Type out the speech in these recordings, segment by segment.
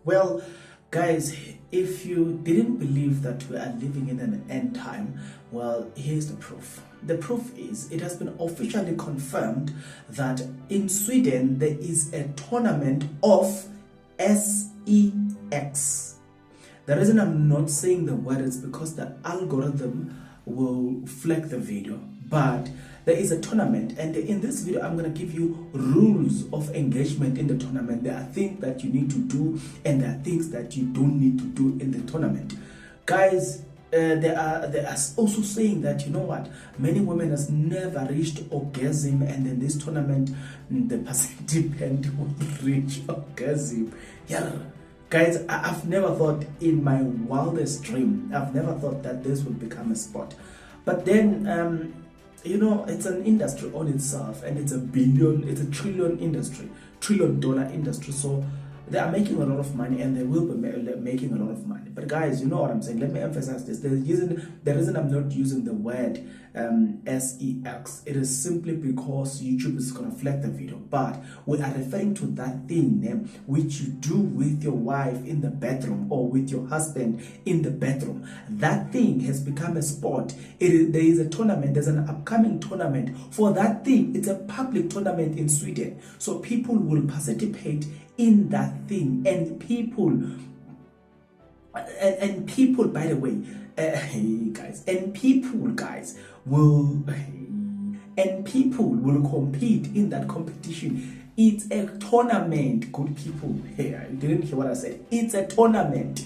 Well, guys, if you didn't believe that we are living in an end time, well, here's the proof. The proof is it has been officially confirmed that in Sweden there is a tournament of SEX. The reason I'm not saying the word is because the algorithm will flag the video, but there is a tournament, and in this video I'm going to give you rules of engagement in the tournament. There are things that you need to do and there are things that you don't need to do in the tournament, guys. They are also saying that, you know what, many women has never reached orgasm, and in this tournament the participant will reach orgasm. Yeah, guys, I've never thought in my wildest dream, I've never thought that this would become a sport. But then, you know, it's an industry on itself, and it's a trillion industry, $1 trillion industry. So they are making a lot of money, and they will be making a lot of money. But guys, you know what I'm saying. Let me emphasize this. The reason I'm not using the word SEX, it is simply because YouTube is going to flag the video. But we are referring to that thing which you do with your wife in the bedroom or with your husband in the bedroom. That thing has become a sport. There is a tournament. There's an upcoming tournament for that thing. It's a public tournament in Sweden. So people will participate in that thing, and people by the way, people will compete in that competition. It's a tournament, good people. Hey, you didn't hear what I said. It's a tournament.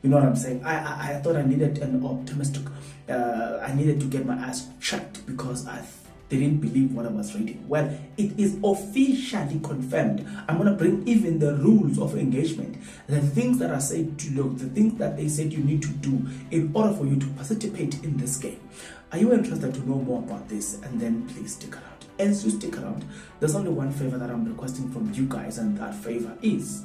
You know what I'm saying? I thought I needed an optimistic, I needed to get my eyes checked because I didn't believe what I was reading. Well, it is officially confirmed. I'm going to bring even the rules of engagement, the things that are said to look, the things that they said you need to do in order for you to participate in this game. Are you interested to know more about this? And then please stick around. As you stick around, there's only one favor that I'm requesting from you guys, and that favor is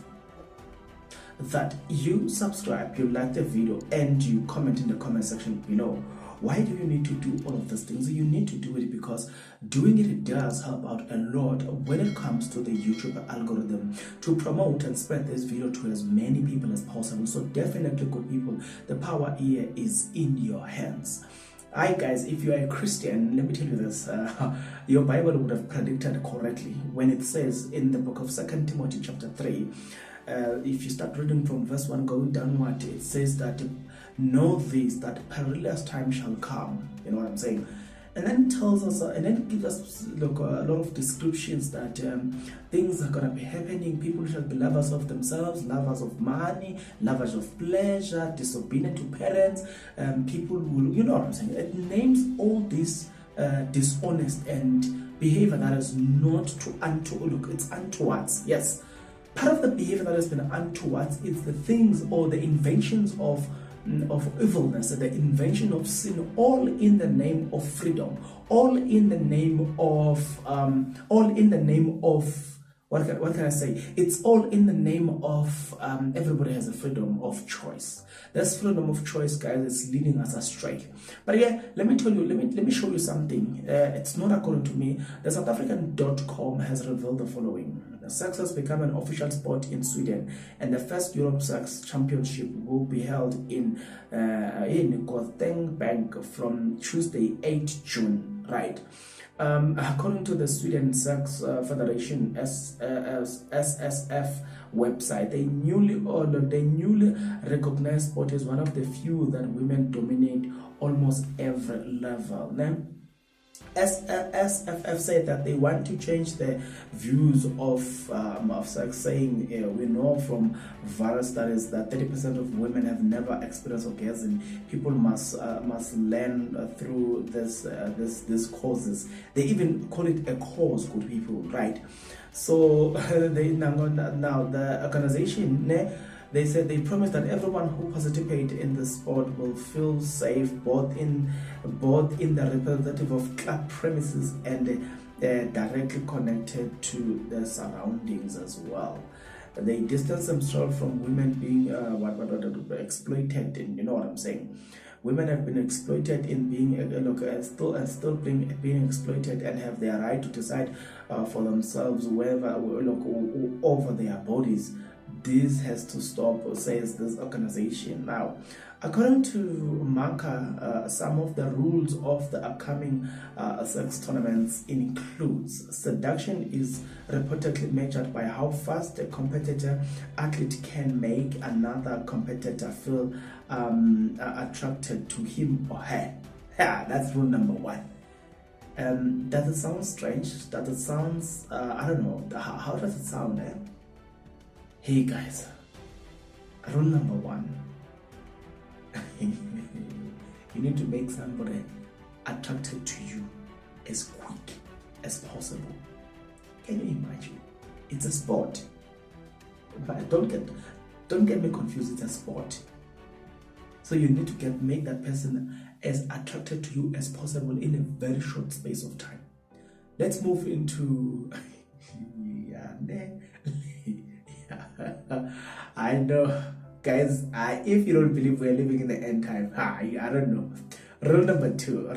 that you subscribe, you like the video, and you comment in the comment section below. Why do you need to do all of these things? You need to do it because doing it does help out a lot when it comes to the YouTube algorithm to promote and spread this video to as many people as possible. So definitely, good people, the power here is in your hands. Hi guys, if you are a Christian, let me tell you this, your Bible would have predicted correctly when it says in the book of 2 Timothy chapter 3, if you start reading from verse 1 going downward, it says that know this, that perilous time shall come. You know what I'm saying? And then tells us, and then gives us a lot of descriptions that things are going to be happening. People shall be lovers of themselves, lovers of money, lovers of pleasure, disobedient to parents. People will, you know what I'm saying? It names all this dishonest and behavior that is not it's untowards. Yes. Part of the behavior that has been untowards is the things or the inventions of evilness, the invention of sin, all in the name of freedom, all in the name of what can I say? It's all in the name of everybody has a freedom of choice. This freedom of choice, guys, is leading us astray. But yeah, let me tell you, let me show you something. It's not according to me. The South African.com has revealed the following. Sex has become an official sport in Sweden, and the first Europe Sex Championship will be held in Gothenburg from Tuesday, 8 June. Right. According to the Sweden Sex Federation SSF website, the newly recognized sport is one of the few that women dominate almost every level. SFF said that they want to change the views of sex, saying we know from various studies that 30% of women have never experienced orgasm. People must learn through this courses. They even call it a course, good people, right? So now the organization, they said they promised that everyone who participates in the sport will feel safe both in the representative of club premises and directly connected to the surroundings as well. They distance themselves from women being exploited, and you know what I'm saying. Women have been exploited in being still being exploited, and have their right to decide for themselves whether over their bodies. this has to stop, says this organization. Now, according to Marca, some of the rules of the upcoming sex tournaments includes seduction is reportedly measured by how fast a competitor athlete can make another competitor feel attracted to him or her. Yeah, that's rule number one. Does it sound strange? Does it sound, I don't know, how does it sound? Hey guys, rule number one, you need to make somebody attracted to you as quick as possible. Can you imagine? It's a sport. But don't get me confused, it's a sport. So you need to make that person as attracted to you as possible in a very short space of time. Let's move into I know, guys, if you don't believe we're living in the end time, I don't know. Rule number two,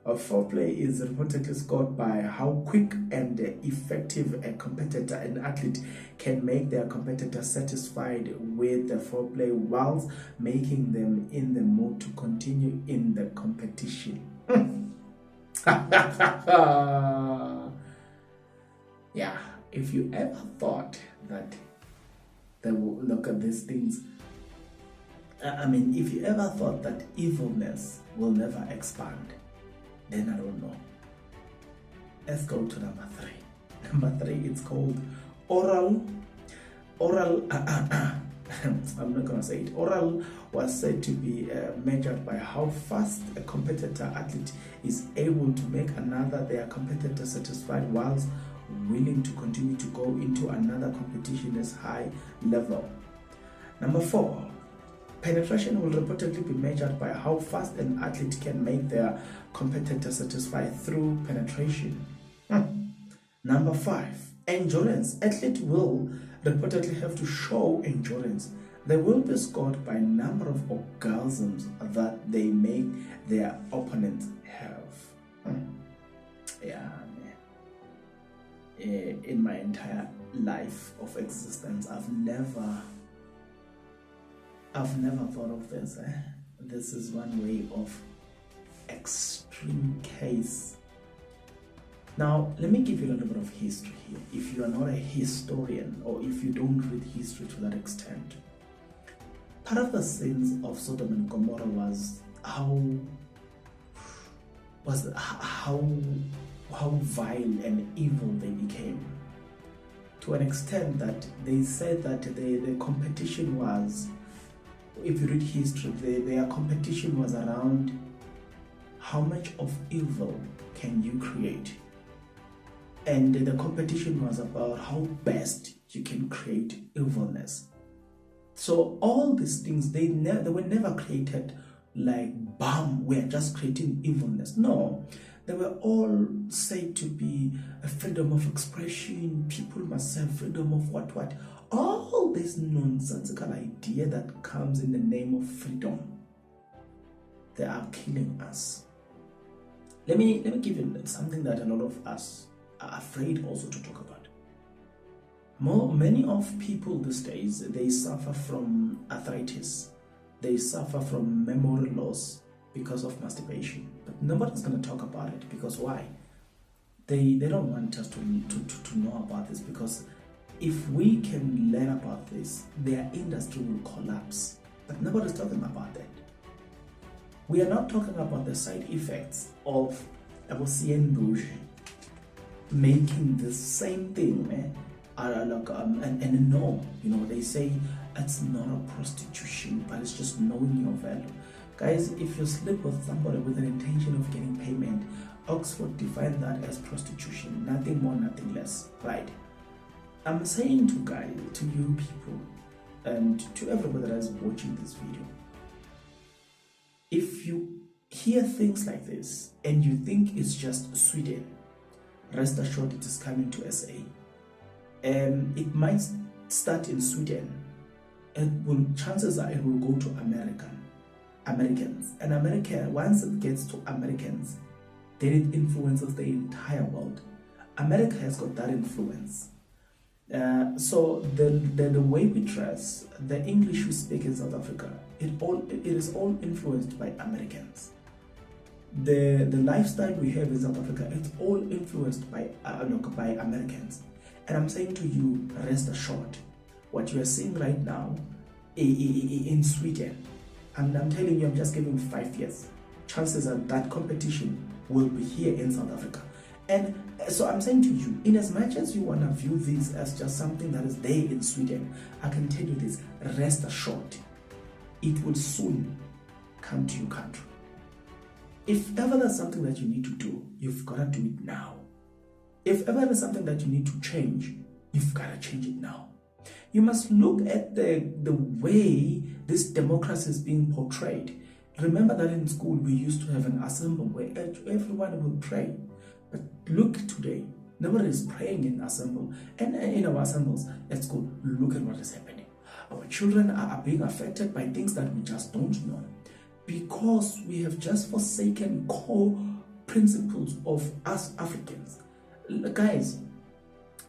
foreplay is reportedly scored by how quick and effective a competitor, an athlete, can make their competitor satisfied with the foreplay whilst making them in the mood to continue in the competition. Yeah, if you ever thought that they will look at these things, if you ever thought that evilness will never expand, then I don't know. Let's go to number three. Number three, it's called oral. I'm not gonna say it. Oral was said to be measured by how fast a competitor athlete is able to make their competitor satisfied whilst willing to continue to go into another competition as high level. Number four, penetration will reportedly be measured by how fast an athlete can make their competitor satisfied through penetration. Number five, endurance. Athlete will reportedly have to show endurance. They will be scored by number of orgasms that they make their opponents have. Yeah. In my entire life of existence, I've never thought of this. This is one way of extreme case. Now, let me give you a little bit of history here. If you are not a historian, or if you don't read history to that extent, part of the sins of Sodom and Gomorrah was how vile and evil they became, to an extent that they said that the competition was, if you read history, their competition was around how much of evil can you create, and the competition was about how best you can create evilness. So all these things, they were never created like, bam, we're just creating evilness. No, they were all said to be a freedom of expression. People must have freedom of what. All this nonsensical idea that comes in the name of freedom, they are killing us. Let me give you something that a lot of us are afraid also to talk about. Many of people these days, they suffer from arthritis. They suffer from memory loss because of masturbation. But nobody's going to talk about it, because why? They don't want us to know about this, because if we can learn about this, their industry will collapse. But nobody's talking about that. We are not talking about the side effects of CN making the same thing, and no, they say it's not a prostitution, but it's just knowing your value. Guys, if you sleep with somebody with an intention of getting payment, Oxford defined that as prostitution, nothing more, nothing less, right? I'm saying to you people, and to everybody that is watching this video, if you hear things like this and you think it's just Sweden, rest assured it is coming to SA. It might start in Sweden. Chances are it will go to Americans. And America, once it gets to Americans, then it influences the entire world. America has got that influence. So the way we dress, the English we speak in South Africa, it is all influenced by Americans. The lifestyle we have in South Africa, it's all influenced by Americans. And I'm saying to you, rest assured, what you are seeing right now in Sweden, I'm telling you, I'm just giving 5 years. Chances are that competition will be here in South Africa. And so I'm saying to you, in as much as you want to view this as just something that is there in Sweden, I can tell you this, rest assured, it will soon come to your country. If ever there's something that you need to do, you've got to do it now. If ever there's something that you need to change, you've got to change it now. You must look at the way this democracy is being portrayed. Remember that in school we used to have an assembly where everyone would pray. But look today, nobody is praying in assembly. And in our assemblies at school, look at what is happening. Our children are being affected by things that we just don't know. Because we have just forsaken core principles of us Africans. Guys,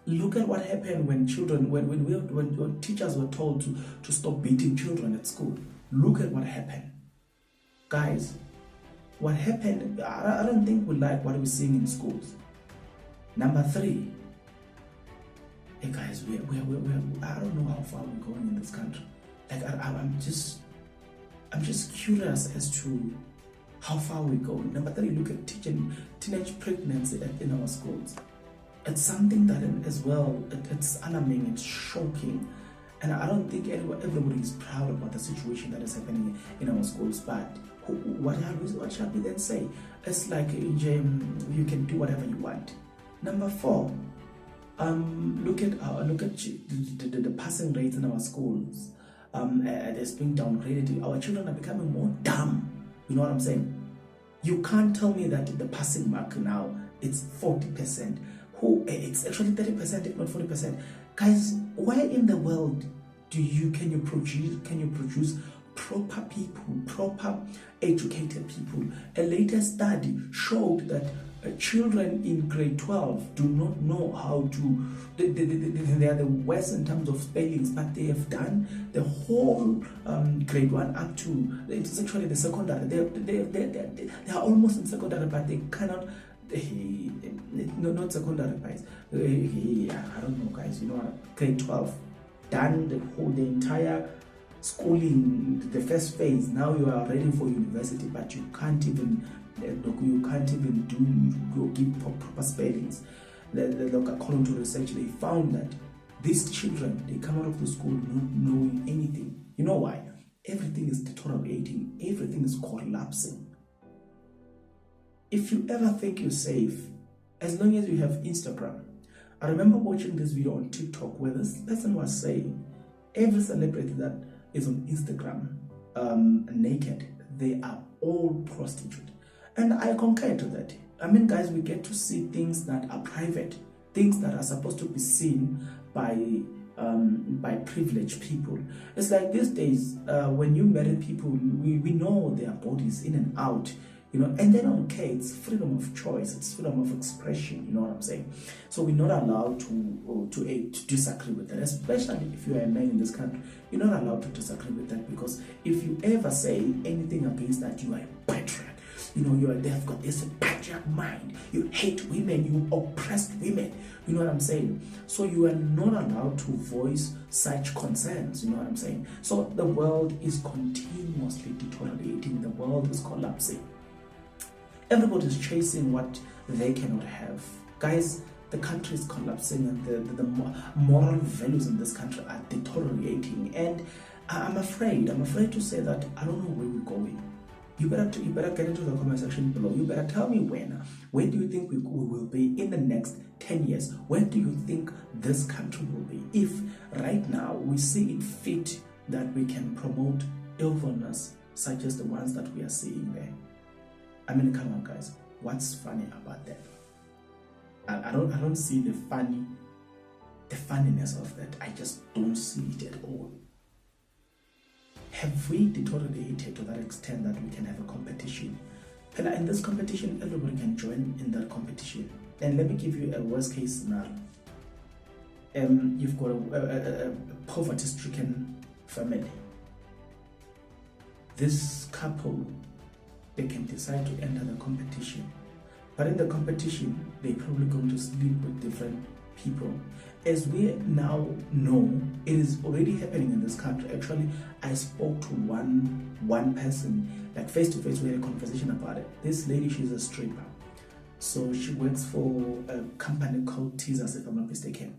look at what happened when children, when teachers were told to stop beating children at school. Look at what happened. Guys, what happened, I don't think we like what we're seeing in schools. Number 3, hey guys, I don't know how far we're going in this country. Like, I'm just curious as to how far we're going. Number 3, look at teenage pregnancy in our schools. It's something that as well, it's alarming, it's shocking. And I don't think everybody is proud about the situation that is happening in our schools. But what shall we then say? It's like you can do whatever you want. Number 4, look at the passing rates in our schools. It's being downgraded. Our children are becoming more dumb. You know what I'm saying? You can't tell me that the passing mark now it's 40%. It's actually 30%, if not 40%. Guys, where in the world can you produce proper people, proper educated people? A latest study showed that children in grade 12 do not know how to, they are the worst in terms of spellings, but they have done the whole grade 1 up to, it's actually the secondary. They are almost in secondary, but they cannot, no, not secondary, guys. I don't know, guys. You know what? Grade 12, done the entire schooling, the first phase. Now you are ready for university, but you can't even give proper spellings. According to research, they found that these children, they come out of the school not knowing anything. You know why? Everything is deteriorating. Everything is collapsing. If you ever think you're safe, as long as you have Instagram. I remember watching this video on TikTok where this person was saying every celebrity that is on Instagram naked, they are all prostitute. And I concur to that. I mean, guys, we get to see things that are private, things that are supposed to be seen by privileged people. It's like these days, when you marry people, we know their bodies in and out. You know, and then okay, it's freedom of choice, it's freedom of expression, you know what I'm saying? So we're not allowed to disagree with that, especially if you are a man in this country. You're not allowed to disagree with that, because if you ever say anything against that, you are a patriarch. You know, they've got this patriarch mind. You hate women, you oppressed women. You know what I'm saying? So you are not allowed to voice such concerns. You know what I'm saying? So the world is continuously deteriorating. The world is collapsing. Everybody's chasing what they cannot have. Guys, the country is collapsing, and the moral values in this country are deteriorating. And I'm afraid to say that I don't know where we're going. You better get into the comment section below. You better tell me where do you think we will be in the next 10 years? Where do you think this country will be if right now we see it fit that we can promote illness such as the ones that we are seeing there? I mean, come on, guys. What's funny about that? I don't see the funniness of that. I just don't see it at all. Have we deteriorated to that extent that we can have a competition? And in this competition, everybody can join in that competition. And let me give you a worst case scenario. you've got a poverty-stricken family. This couple, they can decide to enter the competition, but in the competition, they're probably going to sleep with different people. As we now know, it is already happening in this country. Actually, I spoke to one person, like face to face. We had a conversation about it. This lady, she's a stripper, so she works for a company called Teasers, if I'm not mistaken.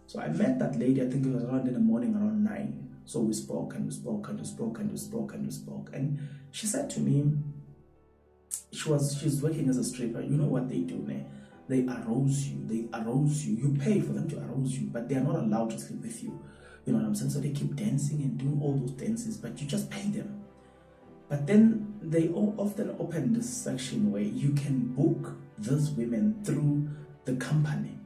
So I met that lady. I think it was around in the morning, around 9. So we spoke and we spoke and we spoke and we spoke and we spoke, and she said to me, she's working as a stripper. You know what they do, man? They arouse you. You pay for them to arouse you, but they are not allowed to sleep with you. You know what I'm saying? So they keep dancing and doing all those dances, but you just pay them. But then they often open this section where you can book those women through the company.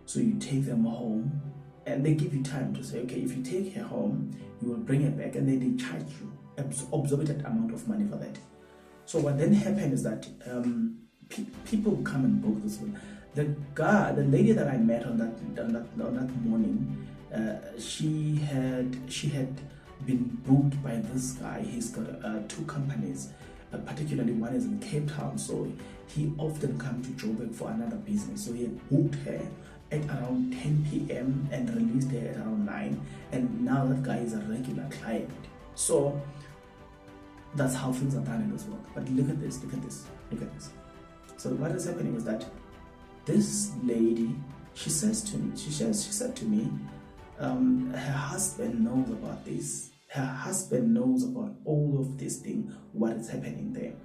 So you take them home, and they give you time to say, okay, if you take her home, you will bring her back, and then they charge you exorbitant amount of money for that. So what then happened is that people come and book this one. The lady that I met on that morning, she had been booked by this guy. He's got 2 companies, particularly one is in Cape Town. So he often comes to Joburg for another business. So he had booked her at around 10 p.m. and released her at around 9. And now that guy is a regular client. So that's how things are done in this world. But look at this. So what is happening is that this lady, she said to me, her husband knows about this. Her husband knows about all of this thing, what is happening there.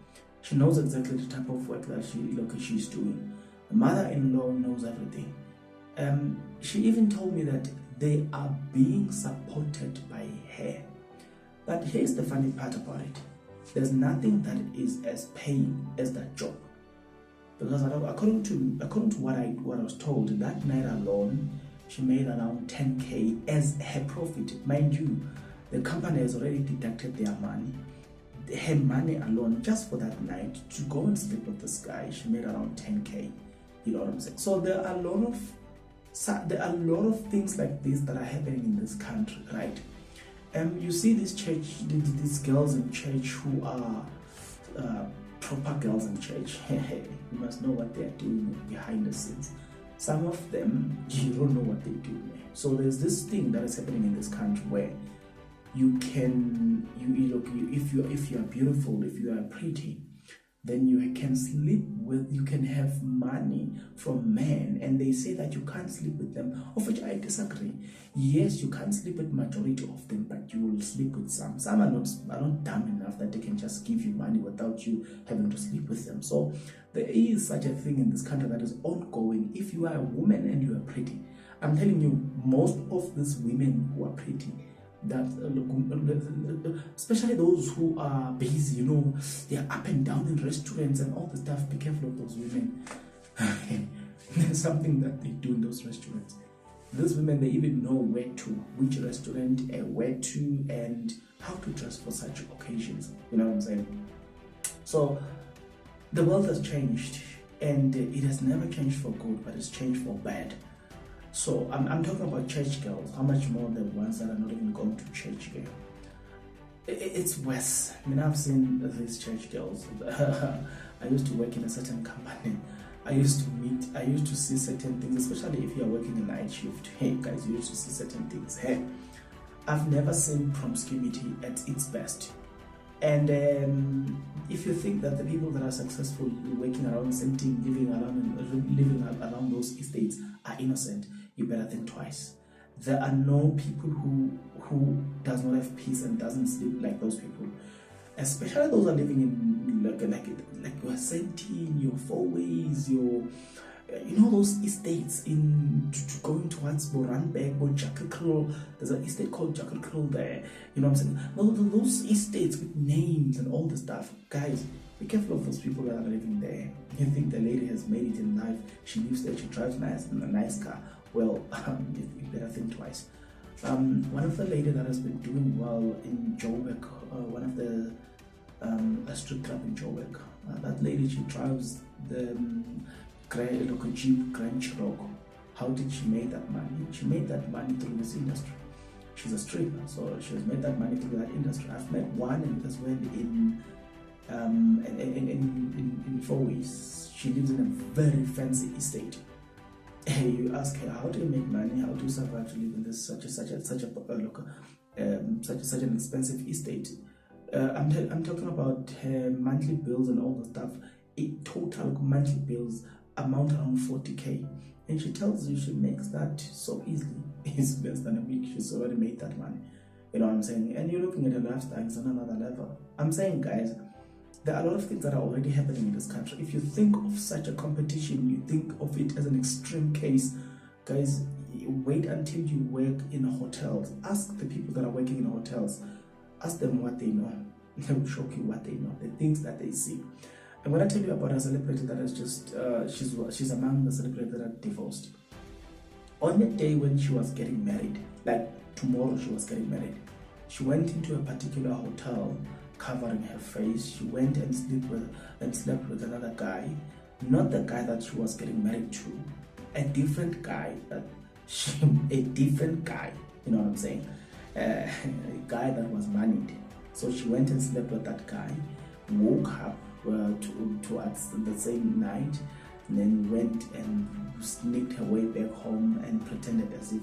She knows exactly the type of work that she's doing. The mother-in-law knows everything. She even told me that they are being supported by her. But here's the funny part about it. There's nothing that is as paying as that job. Because according to what I was told, that night alone, she made around 10K as her profit. Mind you, the company has already deducted their money. Her money alone, just for that night, to go and sleep with this guy, she made around 10K. You know what I'm saying? So there are a lot of things like this that are happening in this country, right? You see these girls in church who are proper girls in church. You must know what they are doing behind the scenes. Some of them, you don't know what they do. So there's this thing that is happening in this country where if you are beautiful, if you are pretty, then you can have money from men, and they say that you can't sleep with them, of which I disagree. Yes, you can't sleep with majority of them, but you will sleep with some. Some are not dumb enough that they can just give you money without you having to sleep with them. So there is such a thing in this country that is ongoing. If you are a woman and you are pretty, I'm telling you, most of these women who are pretty, that especially those who are busy, they are up and down in restaurants and all the stuff. Be careful of those women. There's something that they do in those restaurants. Those women, they even know which restaurant, where to, and how to dress for such occasions. You know what I'm saying? So the world has changed, and it has never changed for good, but it's changed for bad. So I'm talking about church girls. How much more the ones that are not even going to church girl? It's worse. I mean, I've seen these church girls. I used to work in a certain company. I used to see certain things, especially if you are working a night shift. Hey guys, you used to see certain things. Hey, I've never seen promiscuity at its best. And if you think that the people that are successful working around the same thing, living around those estates are innocent, you better think twice. There are no people who does not have peace and doesn't sleep like those people. Especially those are living in like your Sentin, your Four Ways, your those estates going towards Moranbeck or Jackal Krill. There's an estate called Jackal Krill there. You know what I'm saying? Those estates with names and all the stuff. Guys, be careful of those people that are living there. You think the lady has made it in life, she lives there, she drives a nice car. Well, you better think twice. One of the ladies that has been doing well in Joburg, one of the a strip club in Joburg. That lady, she drives the Jeep Grand Cherokee. How did she make that money? She made that money through this industry. She's a stripper, so she has made that money through that industry. I've met one as well in Fourways. She lives in a very fancy estate. You ask her, how do you make money? How do you survive to live in this such an expensive estate? I'm talking about her monthly bills and all the stuff. Total monthly bills amount around 40k, and she tells you she makes that so easily. It's less than a week. She's already made that money. You know what I'm saying? And you're looking at her lifestyle, it's on another level. I'm saying, guys, there are a lot of things that are already happening in this country. If you think of such a competition, you think of it as an extreme case, guys, wait until you work in hotels. Ask the people that are working in hotels. Ask them what they know. They will shock you what they know, the things that they see. I'm going to tell you about a celebrity that is just, she's among the celebrities that are divorced. On the day when she was getting married, like tomorrow she was getting married, she went into a particular hotel covering her face. She went and slept with another guy, not the guy that she was getting married to, a different guy, you know what I'm saying, a guy that was married. So she went and slept with that guy, woke up towards the same night, and then went and sneaked her way back home and pretended as if,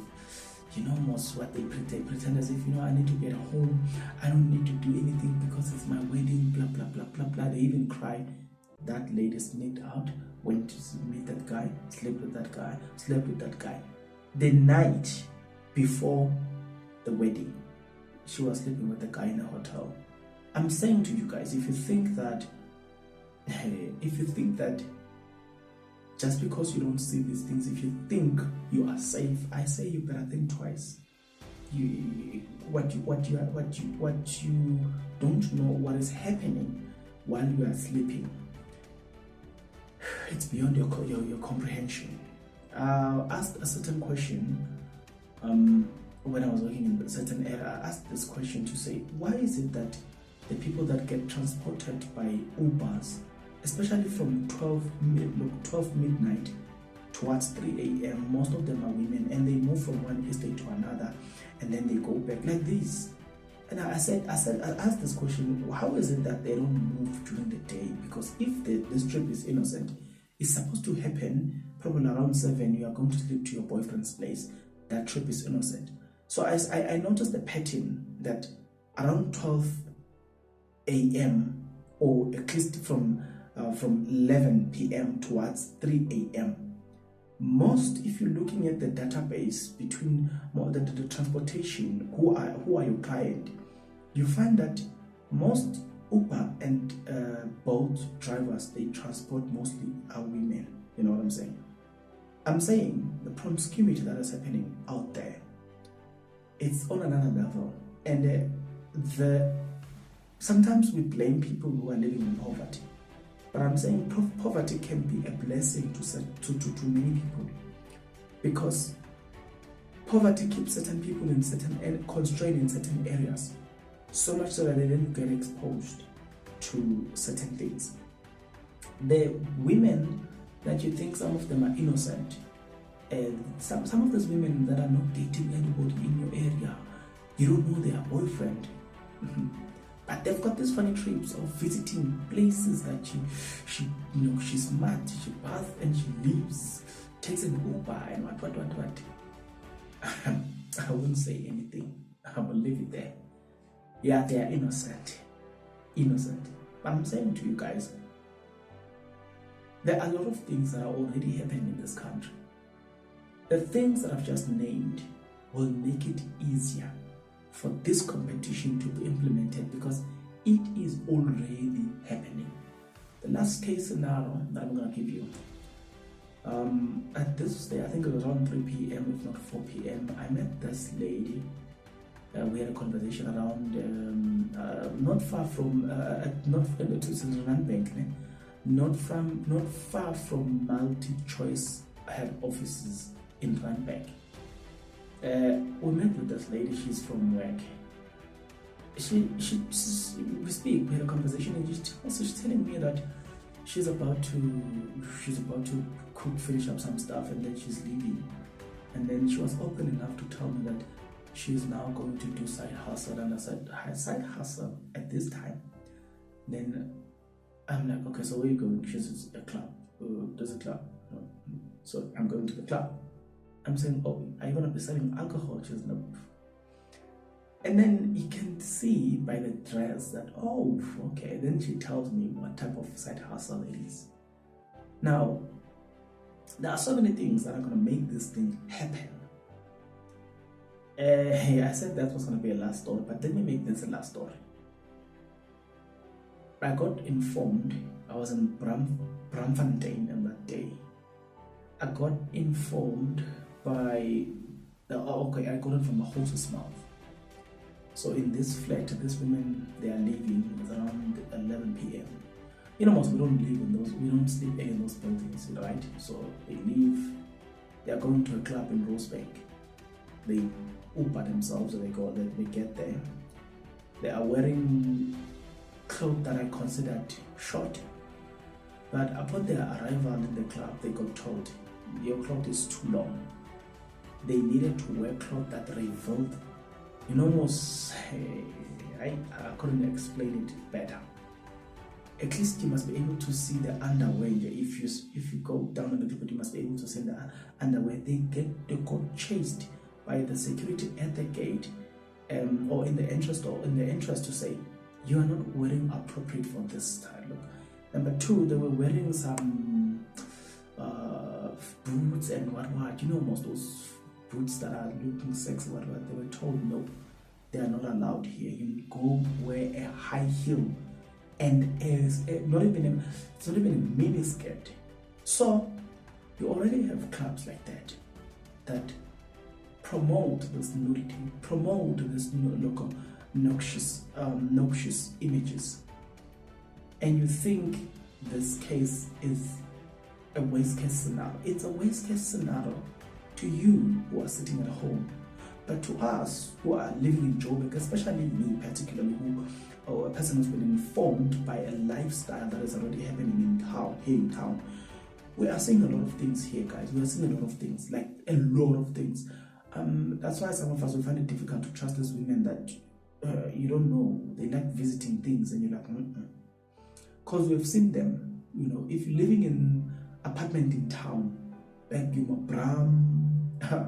you know, most what they pretend as if, you know, I need to get home, I don't need to do anything because it's my wedding, blah blah blah blah blah. They even cry. That lady sneaked out, went to meet that guy, slept with that guy. The night before the wedding, she was sleeping with the guy in a hotel. I'm saying to you guys, if you think that just because you don't see these things, if you think you are safe, I say you better think twice. What you don't know what is happening while you are sleeping. It's beyond your comprehension. I asked a certain question when I was working in a certain area. I asked this question to say, why is it that the people that get transported by Ubers, especially from 12 midnight towards 3 a.m., most of them are women, and they move from one estate to another, and then they go back like this. And I asked this question, how is it that they don't move during the day? Because if this trip is innocent, it's supposed to happen probably around 7, you are going to sleep to your boyfriend's place. That trip is innocent. So I noticed the pattern that around 12 a.m. or at least from 11 p.m. towards 3 a.m. Most, if you're looking at the database between the transportation, who are your client, you find that most Uber and Bolt drivers, they transport mostly are women. You know what I'm saying? I'm saying the promiscuity that is happening out there, it's on another level. And sometimes we blame people who are living in poverty. But I'm saying poverty can be a blessing to many people, because poverty keeps certain people in constrained in certain areas, so much so that they don't get exposed to certain things. The women that you think some of them are innocent, and some of those women that are not dating anybody in your area, you don't know their boyfriend. But they've got these funny trips of visiting places that she's smart, she baths and she leaves, takes an Uber and what. I wouldn't say anything. I will leave it there. Yeah, they are innocent. But I'm saying to you guys, there are a lot of things that are already happening in this country. The things that I've just named will make it easier for this competition to be implemented, because it is already happening. The last case scenario that I'm going to give you, at this day, I think it was around 3 p.m. if not 4 p.m. I met this lady. We had a conversation around not far from not far from Multi-Choice head offices in Randburg. We met with this lady. She's from work. We speak. We had a conversation, and she's telling me that she's about to finish up some stuff, and then she's leaving. And then she was open enough to tell me that she's now going to do side hustle. And I said, side hustle at this time? Then I'm like, okay, so where are you going? She says, a club. There's a club. No. So I'm going to the club. I'm saying, oh, are you going to be selling alcohol? She says, no. And then you can see by the dress that, oh, okay. Then she tells me what type of side hustle it is. Now, there are so many things that are going to make this thing happen. I said that was going to be a last story, but let me make this a last story. I got informed, I was in Braamfontein on that day. I got informed by I got it from the horse's mouth. So in this flat, these women, they are leaving around 11 p.m. You know, most we don't sleep in those buildings, right? So they leave, they are going to a club in Rosebank. They Uber themselves, and they get there. They are wearing clothes that I considered short. But upon their arrival in the club, they got told, your cloth is too long. They needed to wear clothes that revealed, I couldn't explain it better. At least you must be able to see the underwear. If you go down a little bit, you must be able to see the underwear. They got chased by the security at the gate, or in the interest to say, you are not wearing appropriate for this style. Look. Number two, they were wearing some boots and what, most those boots that are looking sexy, what. They were told, no, they are not allowed here. You go wear a high heel, and it's not even a mini skirt. So you already have clubs like that promote this nudity, promote this noxious images, and you think this case is a worst case scenario. It's a worst case scenario to you who are sitting at home, but to us who are living in Joburg, especially me particularly, or a person who's been informed by a lifestyle that is already happening here in town, we are seeing a lot of things here, guys. We are seeing a lot of things, like a lot of things. That's why some of us will find it difficult to trust these women that you don't know. They like visiting things, and you're like, because we've seen them. If you're living in apartment in town, like Bram, I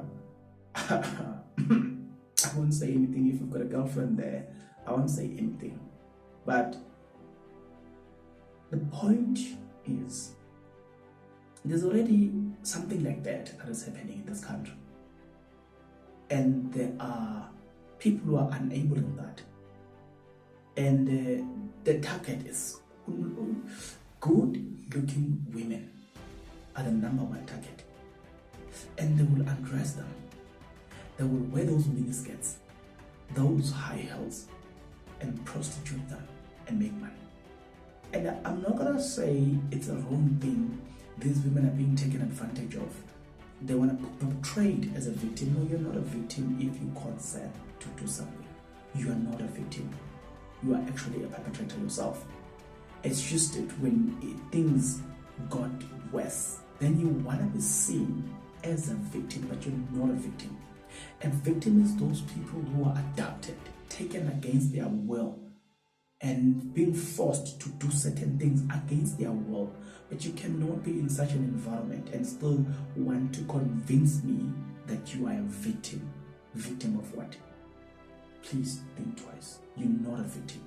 won't say anything. If you've got a girlfriend there, I won't say anything. But the point is, there's already something like that is happening in this country. And there are people who are enabling that. And the target is good-looking women are the number one target. And they will undress them. They will wear those miniskirts, those high heels, and prostitute them and make money. And I'm not gonna say it's a wrong thing. These women are being taken advantage of. They want to be portrayed as a victim. No, you're not a victim if you consent to do something. You are not a victim. You are actually a perpetrator yourself. It's just that when things got worse, then you want to be seen as a victim, but you're not a victim. And victim is those people who are adopted, taken against their will, and being forced to do certain things against their will. But you cannot be in such an environment and still want to convince me that you are a victim. Victim of what? Please think twice. You're not a victim.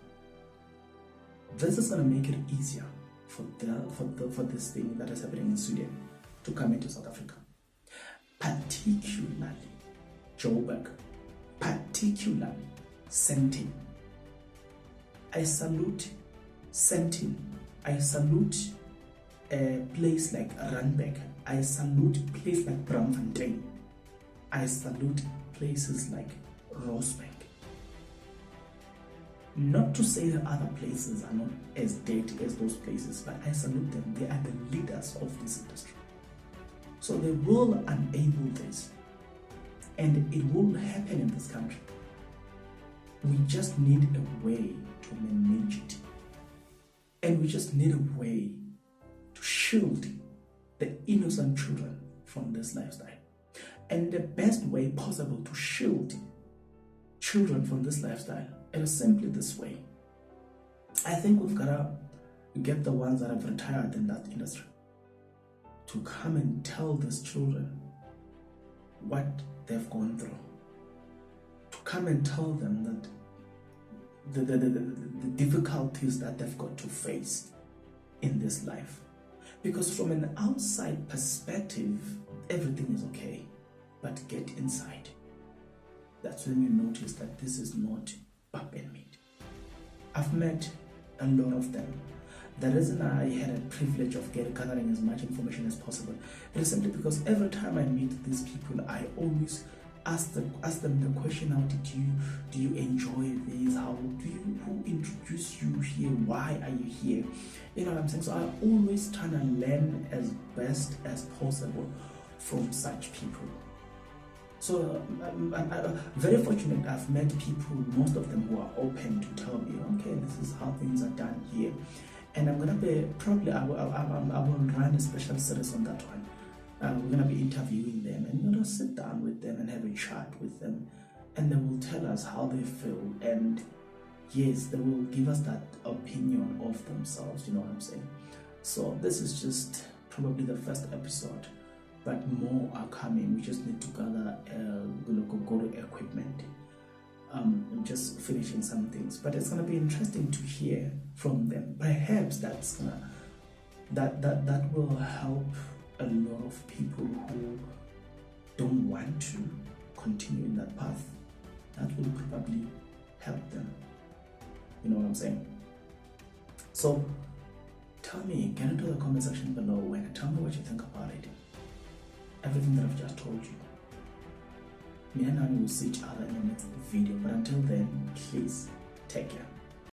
This is going to make it easier for this thing that is happening in Sudan to come into South Africa. Particularly Joburg. Particularly Sandton. I salute Sandton. I salute a place like Randburg. I salute a place like Braamfontein. I salute places like Rosebank. Not to say that other places are not as dirty as those places, but I salute them. They are the leaders of this industry. So they will enable this, and it will happen in this country. We just need a way to manage it. And we just need a way to shield the innocent children from this lifestyle. And the best way possible to shield children from this lifestyle, it is simply this way. I think we've got to get the ones that have retired in that industry to come and tell these children what they've gone through, to come and tell them that the difficulties that they've got to face in this life. Because from an outside perspective, everything is okay, but get inside. That's when you notice that this is not pap and meat. I've met a lot of them. The reason I had a privilege of gathering as much information as possible is simply because every time I meet these people, I always ask them the question: how do you enjoy this? Who introduced you here? Why are you here? You know what I'm saying? So I always try to learn as best as possible from such people. So I'm very fortunate. I've met people, most of them, who are open to tell me, okay, this is how things are done here. And I'm gonna be I will run a special series on that one. We're gonna be interviewing them, and we're gonna sit down with them and have a chat with them, and they will tell us how they feel. And yes, they will give us that opinion of themselves. You know what I'm saying? So this is just probably the first episode, but more are coming. We just need to gather go to equipment. Just finishing some things, but it's gonna be interesting to hear from them. Perhaps that will help a lot of people who don't want to continue in that path. That will probably help them. You know what I'm saying? So tell me, get into the comment section below and tell me what you think about it. Everything that I've just told you. Me and Nani will see each other in the next video, but until then, please take care.